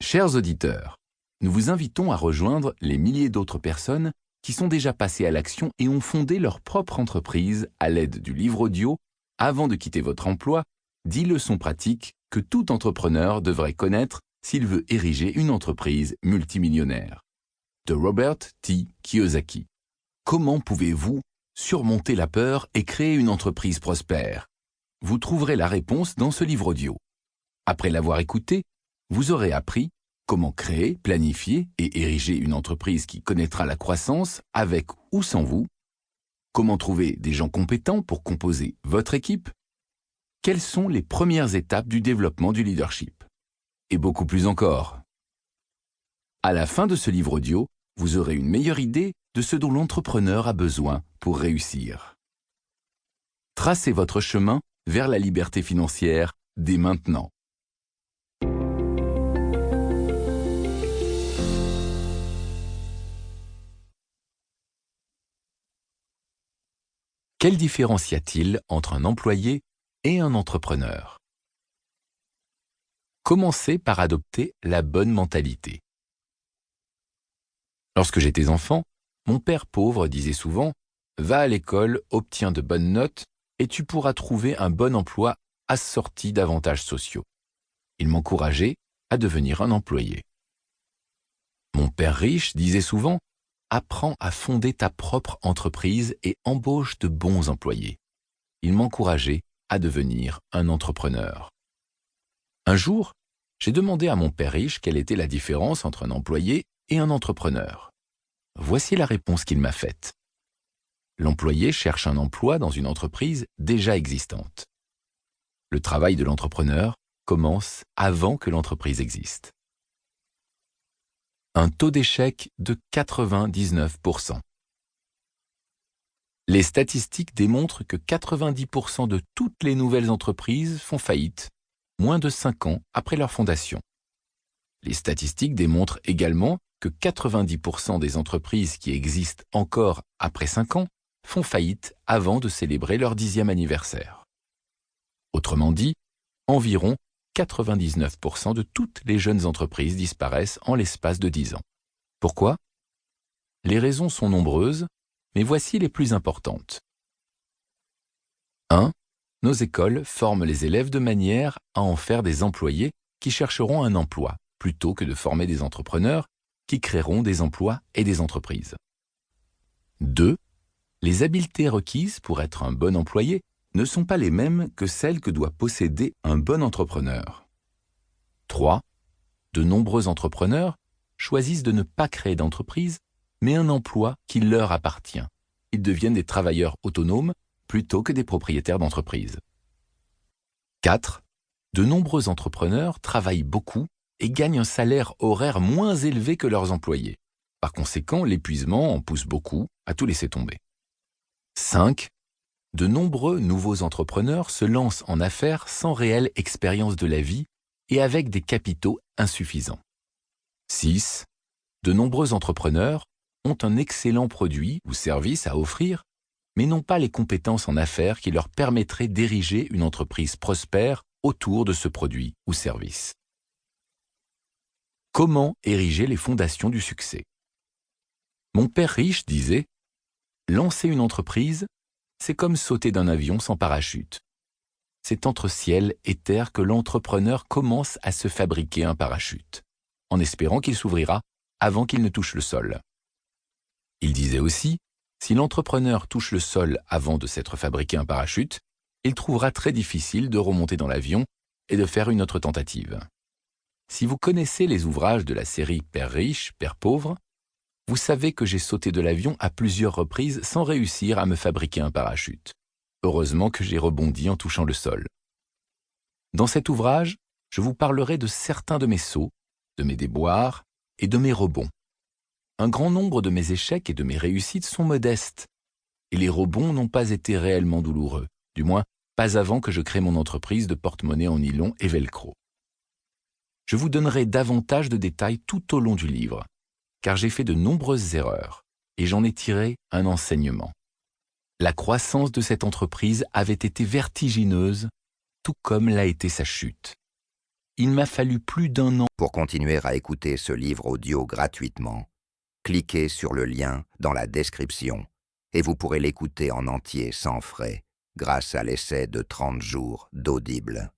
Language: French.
Chers auditeurs, nous vous invitons à rejoindre les milliers d'autres personnes qui sont déjà passées à l'action et ont fondé leur propre entreprise à l'aide du livre audio avant de quitter votre emploi, 10 leçons pratiques que tout entrepreneur devrait connaître s'il veut ériger une entreprise multimillionnaire. De Robert T. Kiyosaki. Comment pouvez-vous surmonter la peur et créer une entreprise prospère? Vous trouverez la réponse dans ce livre audio. Après l'avoir écouté, vous aurez appris comment créer, planifier et ériger une entreprise qui connaîtra la croissance avec ou sans vous, comment trouver des gens compétents pour composer votre équipe, quelles sont les premières étapes du développement du leadership, et beaucoup plus encore. À la fin de ce livre audio, vous aurez une meilleure idée de ce dont l'entrepreneur a besoin pour réussir. Tracez votre chemin vers la liberté financière dès maintenant. Quelle différence y a-t-il entre un employé et un entrepreneur? Commencez par adopter la bonne mentalité. Lorsque j'étais enfant, mon père pauvre disait souvent « Va à l'école, obtiens de bonnes notes et tu pourras trouver un bon emploi assorti d'avantages sociaux. » Il m'encourageait à devenir un employé. Mon père riche disait souvent « Apprends à fonder ta propre entreprise et embauche de bons employés. » Il m'encourageait à devenir un entrepreneur. Un jour, j'ai demandé à mon père riche quelle était la différence entre un employé et un entrepreneur. Voici la réponse qu'il m'a faite. L'employé cherche un emploi dans une entreprise déjà existante. Le travail de l'entrepreneur commence avant que l'entreprise existe. Un taux d'échec de 99%. Les statistiques démontrent que 90% de toutes les nouvelles entreprises font faillite, moins de 5 ans après leur fondation. Les statistiques démontrent également que 90% des entreprises qui existent encore après 5 ans font faillite avant de célébrer leur 10e anniversaire. Autrement dit, environ 99% de toutes les jeunes entreprises disparaissent en l'espace de 10 ans. Pourquoi? Les raisons sont nombreuses, mais voici les plus importantes. 1. Nos écoles forment les élèves de manière à en faire des employés qui chercheront un emploi, plutôt que de former des entrepreneurs qui créeront des emplois et des entreprises. 2. Les habiletés requises pour être un bon employé ne sont pas les mêmes que celles que doit posséder un bon entrepreneur. 3. De nombreux entrepreneurs choisissent de ne pas créer d'entreprise, mais un emploi qui leur appartient. Ils deviennent des travailleurs autonomes plutôt que des propriétaires d'entreprise. 4. De nombreux entrepreneurs travaillent beaucoup et gagnent un salaire horaire moins élevé que leurs employés. Par conséquent, l'épuisement en pousse beaucoup à tout laisser tomber. 5. De nombreux nouveaux entrepreneurs se lancent en affaires sans réelle expérience de la vie et avec des capitaux insuffisants. 6. De nombreux entrepreneurs ont un excellent produit ou service à offrir, mais n'ont pas les compétences en affaires qui leur permettraient d'ériger une entreprise prospère autour de ce produit ou service. Comment ériger les fondations du succès? Mon père riche disait « Lancer une entreprise, c'est comme sauter d'un avion sans parachute. C'est entre ciel et terre que l'entrepreneur commence à se fabriquer un parachute, en espérant qu'il s'ouvrira avant qu'il ne touche le sol. » Il disait aussi « Si l'entrepreneur touche le sol avant de s'être fabriqué un parachute, il trouvera très difficile de remonter dans l'avion et de faire une autre tentative. » Si vous connaissez les ouvrages de la série Père riche, Père pauvre, vous savez que j'ai sauté de l'avion à plusieurs reprises sans réussir à me fabriquer un parachute. Heureusement que j'ai rebondi en touchant le sol. Dans cet ouvrage, je vous parlerai de certains de mes sauts, de mes déboires et de mes rebonds. Un grand nombre de mes échecs et de mes réussites sont modestes, et les rebonds n'ont pas été réellement douloureux, du moins pas avant que je crée mon entreprise de porte-monnaie en nylon et velcro. Je vous donnerai davantage de détails tout au long du livre, car j'ai fait de nombreuses erreurs et j'en ai tiré un enseignement. La croissance de cette entreprise avait été vertigineuse, tout comme l'a été sa chute. Il m'a fallu plus d'1 an. Pour continuer à écouter ce livre audio gratuitement, cliquez sur le lien dans la description et vous pourrez l'écouter en entier sans frais grâce à l'essai de 30 jours d'Audible.